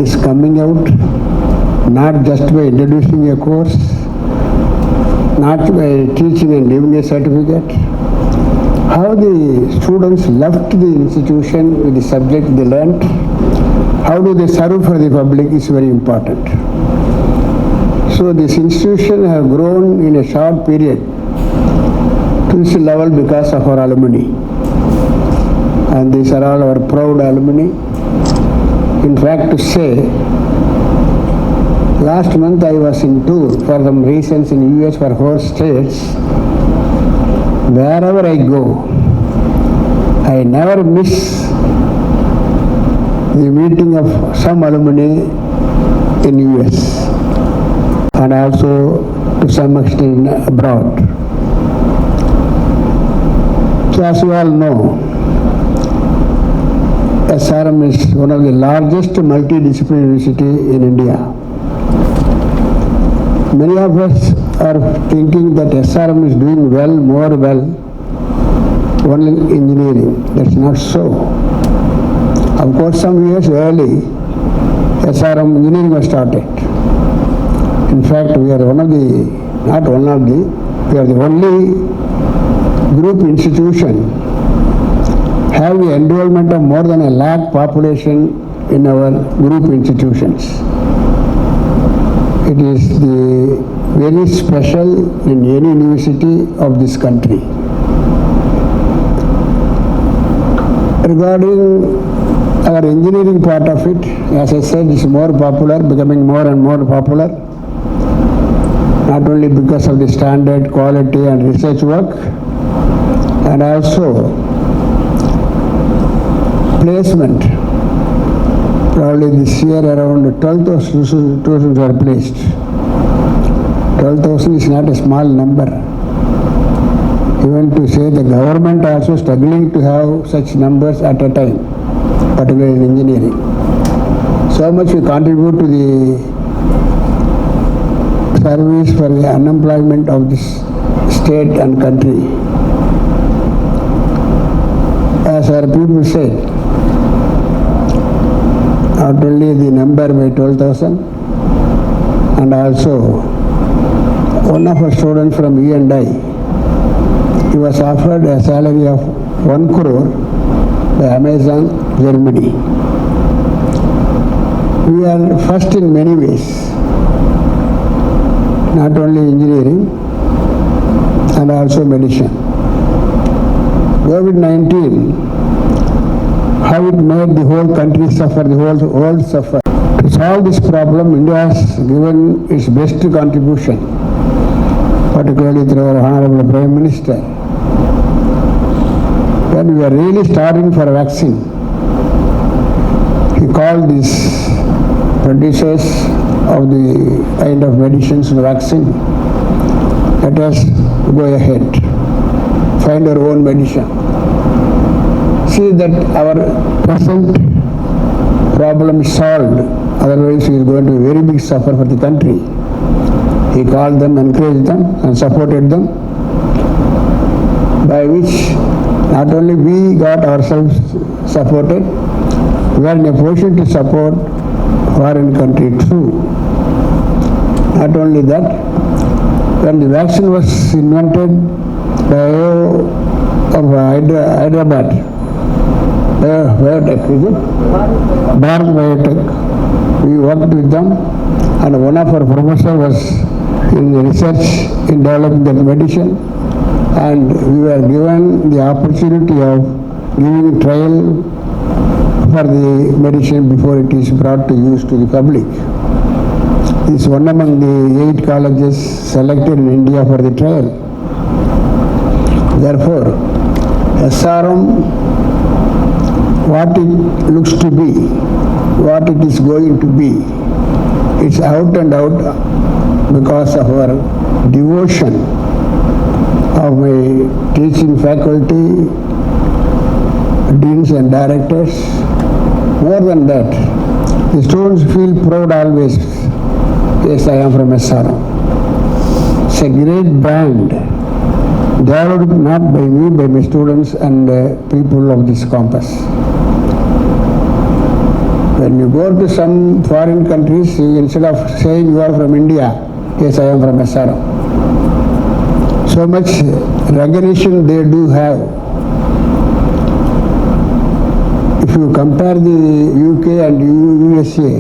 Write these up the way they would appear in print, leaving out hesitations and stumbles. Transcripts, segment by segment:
is coming out not just by introducing a course, not by teaching and giving a certificate. How the students left the institution with the subject they learnt, how do they serve for the public is very important. So this institution has grown in a short period to this level because of our alumni. And these are all our proud alumni. In fact, to say, last month I was in tour for some reasons in US for 4 states. Wherever I go, I never miss the meeting of some alumni in US and also to some extent abroad. So as you all know, SRM is one of the largest multidisciplinary university in India. Many of us are thinking that SRM is doing well, more well, only in engineering. That's not so. Of course, some years early, SRM engineering was started. In fact, we are we are the only group institution having the enrollment of more than 1 lakh population in our group institutions. It is very special in any university of this country. Regarding our engineering part of it, as I said, is more popular, becoming more and more popular, not only because of the standard, quality and research work, and also placement. Probably this year around 12,000 students are placed. 12,000 is not a small number. Even to say the government also struggling to have such numbers at a time, particularly in engineering. So much we contribute to the service for the unemployment of this state and country. As our people said, not only the number by 12,000, and also one of our students from E&I, he was offered a salary of 1 crore by Amazon, Germany. We are first in many ways, not only engineering and also medicine. COVID-19, how it made the whole country suffer, the whole world suffer. To solve this problem, India has given its best contribution, particularly through our Honorable Prime Minister. When we were really starting for a vaccine, he called these producers of the kind of medicines and vaccine, let us go ahead, find our own medicine. See that our present problem is solved, otherwise we are going to be very big suffer for the country. He called them, encouraged them and supported them, by which not only we got ourselves supported, we are in a position to support foreign country too. Not only that, when the vaccine was invented by Hyderabad, Biotech, is it? Bharat Biotech, we worked with them, and one of our professors was in research in developing that medicine, and we were given the opportunity of giving trial for the medicine before it is brought to use to the public. This is one among the 8 colleges selected in India for the trial. Therefore, SRM, what it looks to be, what it is going to be, it's out and out because of our devotion of my teaching faculty, deans and directors. More than that, the students feel proud always. Yes, I am from SRM. It's a great brand, developed not by me, by my students and people of this campus. When you go to some foreign countries, instead of saying you are from India, yes, I am from SRM. So much recognition they do have. If you compare the UK and USA,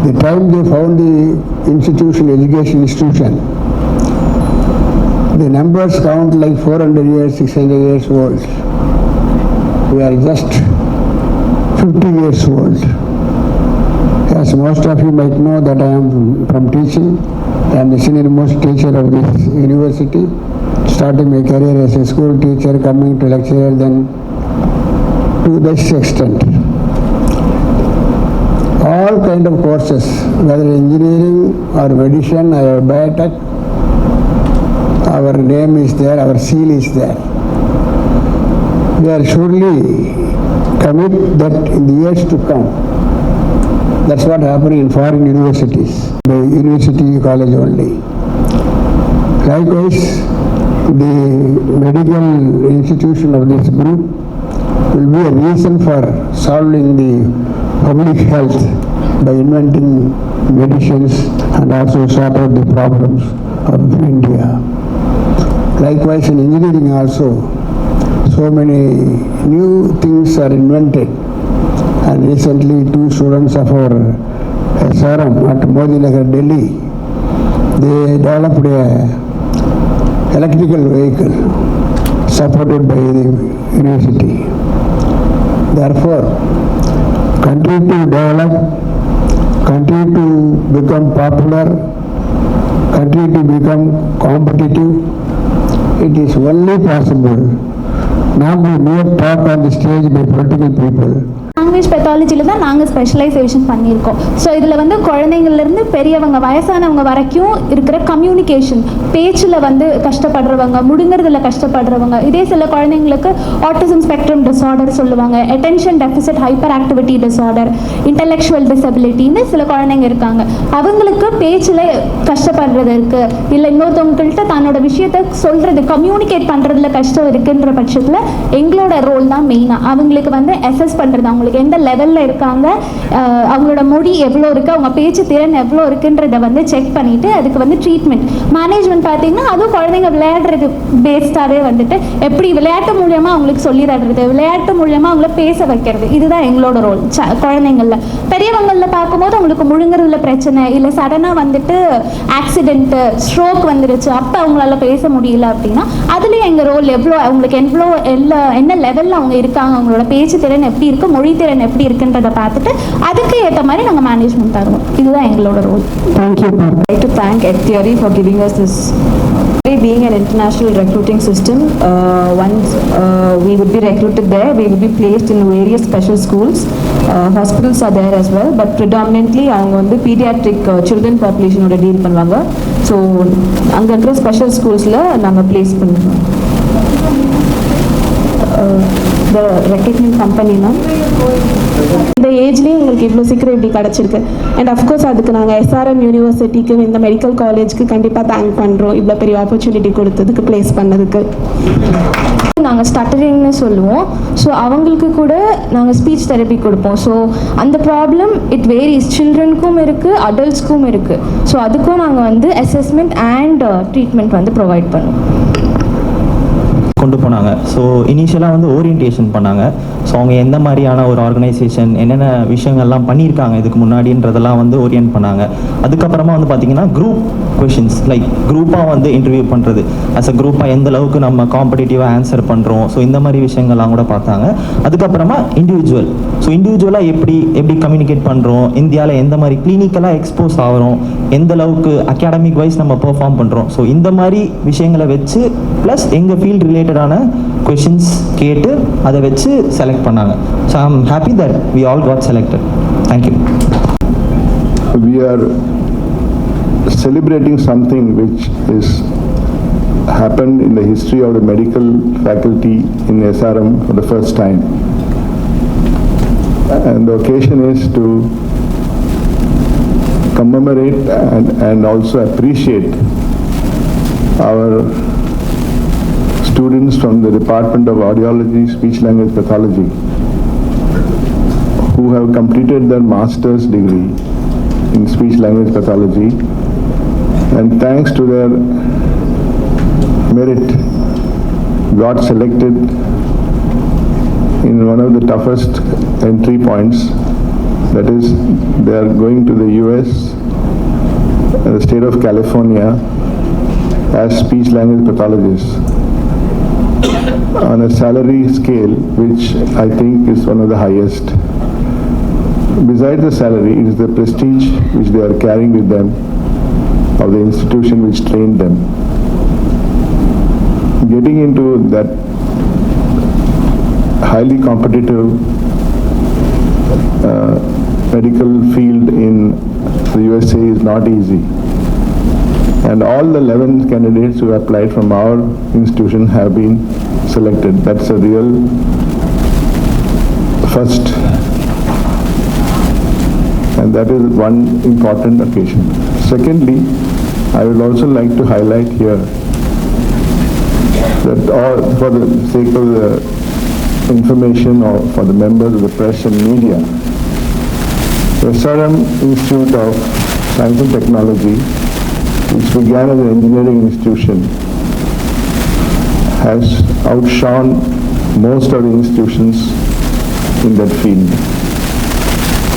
the time they found the education institution, the numbers count like 400 years, 600 years old. We are just 50 years old. As most of you might know that I am from teaching. I am the senior most teacher of this university. Starting my career as a school teacher, coming to lecturer, then to this extent. All kind of courses, whether engineering or medicine or biotech, our name is there, our seal is there. We are surely commit that in the years to come. That's what happened in foreign universities, the university college only. Likewise, the medical institution of this group will be a reason for solving the public health by inventing medicines and also sort out the problems of India. Likewise, in engineering also, so many new things are invented. And recently, 2 students of our SRM at Modinagar, Delhi, they developed a electrical vehicle supported by the university. Therefore, continue to develop, continue to become popular, continue to become competitive. It is only possible not to mere talk on the stage by political people. Language பெத்தாலஜியில் தான் நாங்கள் specialisation பண்ணியிருக்கோம். So இதில் வந்து குழந்தைங்கள்லேருந்து பெரியவங்க வயசானவங்க வரைக்கும் இருக்கிற கம்யூனிகேஷன், பேச்சில் வந்து கஷ்டப்படுறவங்க, முடுங்கிறதுல கஷ்டப்படுறவங்க, இதே சில குழந்தைங்களுக்கு ஆட்டிசம் ஸ்பெக்ட்ரம் டிஸார்டர் சொல்லுவாங்க, attention deficit hyperactivity disorder, intellectual டிசபிலிட்டின்னு சில குழந்தைங்க இருக்காங்க. அவங்களுக்கு பேச்சில் கஷ்டப்படுறது இருக்குது, இல்லை இன்னொருத்தவங்கள்ட்ட தன்னோட விஷயத்தை சொல்கிறது, கம்யூனிகேட் பண்ணுறதுல கஷ்டம் இருக்குன்ற பட்சத்தில் எங்களோட ரோல் தான் மெயினாக அவங்களுக்கு வந்து அசஸ் பண்ணுறது, அவங்களுக்கு எந்த லெவலில் இருக்காங்க, அவங்களோட மொழி எவ்வளோ இருக்குது, அவங்க பேச்சு திறன் எவ்வளோ இருக்குன்றதை வந்து செக் பண்ணிவிட்டு அதுக்கு வந்து ட்ரீட்மெண்ட் மேனேஜ்மெண்ட் பார்த்தீங்கன்னா அதுவும் குழந்தைங்க விளையாடுறது பேஸ்டாகவே வந்துட்டு எப்படி விளையாட்டு மூலியமாக அவங்களுக்கு சொல்லி தர்றது, விளையாட்டு மூலியமாக அவங்கள பேச வைக்கிறது, இதுதான் எங்களோட ரோல். பெரியவங்களில் பெரியவங்களில் பார்க்கும்போது அவங்களுக்கு முழுங்குறதுல பிரச்சனை இல்லை, சடனாக வந்துட்டு ஆக்சிடென்ட்டு ஸ்ட்ரோக் வந்துடுச்சு, அப்போ அவங்களால பேச முடியல அப்படின்னா அதுலேயும் எங்கள் ரோல் எவ்வளோ, அவங்களுக்கு எவ்வளோ என்ன லெவலில் அவங்க இருக்காங்க, அவங்களோட பேச்சு திறன் எப்படி இருக்குது, மொழி திறன் எப்படி இருக்குன்றதை பார்த்துட்டு அதுக்கு ஏற்ற மாதிரி நாங்கள் மேனேஜ்மெண்ட் தருவோம். இதுதான் எங்களோட role. Thank you. I'd like to thank Ed Theory for giving us this. Being an international recruiting system, once we would be recruited there, we would be placed in various special schools. Hospitals are there as well, but predominantly அவங்க வந்து pediatric children population ஓட deal பண்ணுவாங்க. So அங்கே இருக்கிற special ஸ்கூல்ஸில் நாங்கள் place பண்ணுவோம். The recruitment company இந்த ஏஜ்லேயும் உங்களுக்கு இவ்வளோ சீக்கிரம் இப்படி கிடச்சிருக்கு. அண்ட் அஃப்கோர்ஸ் அதுக்கு நாங்கள் SRM யூனிவர்சிட்டிக்கு இந்த மெடிக்கல் காலேஜ்க்கு கண்டிப்பாக தேங்க் பண்ணுறோம், இவ்வளோ பெரிய ஆப்பர்ச்சுனிட்டி கொடுத்ததுக்கு, ப்ளேஸ் பண்ணதுக்கு. நாங்கள் ஸ்டட்டரிங்னு சொல்லுவோம். ஸோ அவங்களுக்கு கூட நாங்கள் ஸ்பீச் தெரப்பி கொடுப்போம். ஸோ அந்த ப்ராப்ளம் இட் வேரிஸ், சில்ட்ரனுக்கும் இருக்குது, அடல்ட்ஸ்க்கும் இருக்குது. ஸோ அதுக்கும் நாங்கள் வந்து அசஸ்மெண்ட் அண்ட் ட்ரீட்மெண்ட் வந்து ப்ரொவைட் பண்ணுவோம். கொண்டு போனாங்க. ஸோ இனிஷியலாக வந்து ஓரியன்டேஷன் பண்ணாங்க. ஸோ அவங்க எந்த மாதிரியான ஒரு ஆர்கனைசேஷன், என்னென்ன விஷயங்கள்லாம் பண்ணியிருக்காங்க இதுக்கு முன்னாடின்றதெல்லாம் வந்து ஓரியன்ட் பண்ணாங்க. அதுக்கப்புறமா வந்து பார்த்திங்கன்னா குரூப் கொஷின்ஸ், லைக் குரூப்பாக வந்து இன்டர்வியூ பண்ணுறது, அஸ் அ குரூப்பாக எந்த அளவுக்கு நம்ம காம்படிட்டிவாக ஆன்சர் பண்ணுறோம், ஸோ இந்த மாதிரி விஷயங்கள்லாம் கூட பார்த்தாங்க. அதுக்கப்புறமா இண்டிவிஜுவல், ஸோ இண்டிவிஜுவலாக எப்படி கம்யூனிகேட் பண்ணுறோம், இந்தியாவில் எந்த மாதிரி கிளினிக்கலாக எக்ஸ்போஸ் ஆகிறோம், எந்த அளவுக்கு அகாடமிக் வைஸ் நம்ம பெர்ஃபார்ம் பண்ணுறோம், ஸோ இந்த மாதிரி விஷயங்களை வச்சு ப்ளஸ் எங்கள் ஃபீல்ட் ரிலேட்டடான கொஷின்ஸ் கேட்டு அதை வச்சு செலக்ட் பண்ணாங்க. So I am happy that we all got selected. Thank you. We are celebrating something which is happened in the history of the medical faculty in SRM for the first time, and the occasion is to commemorate and also appreciate our students from the Department of Audiology, Speech Language Pathology, who have completed their master's degree in speech language pathology, and thanks to their merit got selected in one of the toughest entry points, that is they are going to the US, the state of California, as speech language pathologists on a salary scale which I think is one of the highest. Besides the salary, it is the prestige which they are carrying with them of the institution which trained them. Getting into that highly competitive medical field in the USA is not easy. And all the 11 candidates who applied from our institution have been selected. That's a real first. And that is one important occasion. Secondly, I would also like to highlight here that for the sake of the information or for the members of the press and media, the SRM Institute of Science and Technology, which began as an engineering institution, has outshone most of the institutions in that field.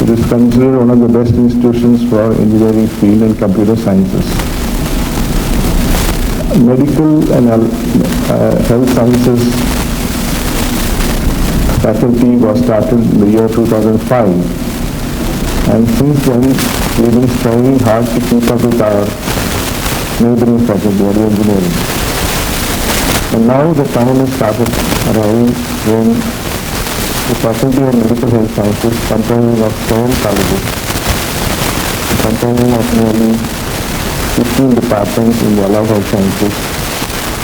It is considered one of the best institutions for engineering field and computer sciences. Medical and health sciences faculty was started in the year 2005, and since then we've been striving hard to keep up with our neighboring faculty, audio engineering. And now the time has started arriving when the Faculty of Medical Health Sciences, comprising of 7 colleges, comprising of nearly 15 departments in the allied health sciences,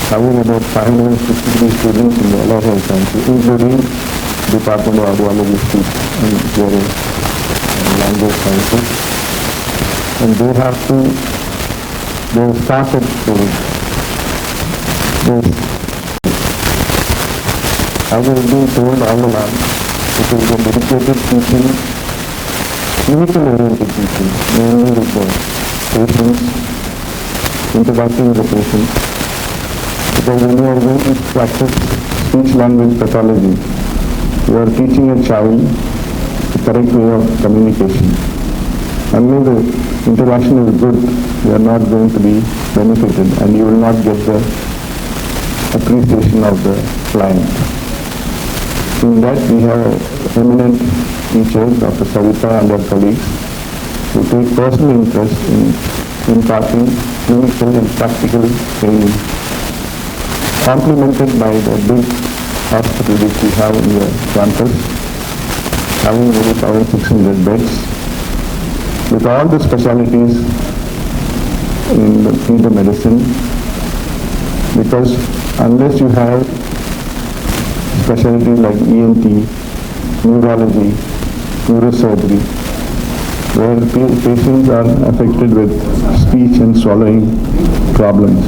having about 563 students in the allied health sciences, including Department of Audiology, Speech and Hearing and Language Sciences. And they have started this. As has been told all along, it is a dedicated teaching, clinical-oriented teaching, mainly with the patients, interacting with the patients. Because when you are going to practice speech-language pathology, you are teaching a child the correct way of communication. Unless the interaction is good, you are not going to be benefited and you will not get the appreciation of the client. In that we have eminent teachers, Dr. Savita and their colleagues, who take personal interest in imparting clinical and practical training, complemented by the big hospital which we have in the campus, having over 1,600 beds, with all the specialties in the field of medicine, because unless you have specialties like ENT, neurology, neurosurgery, where patients are affected with speech and swallowing problems,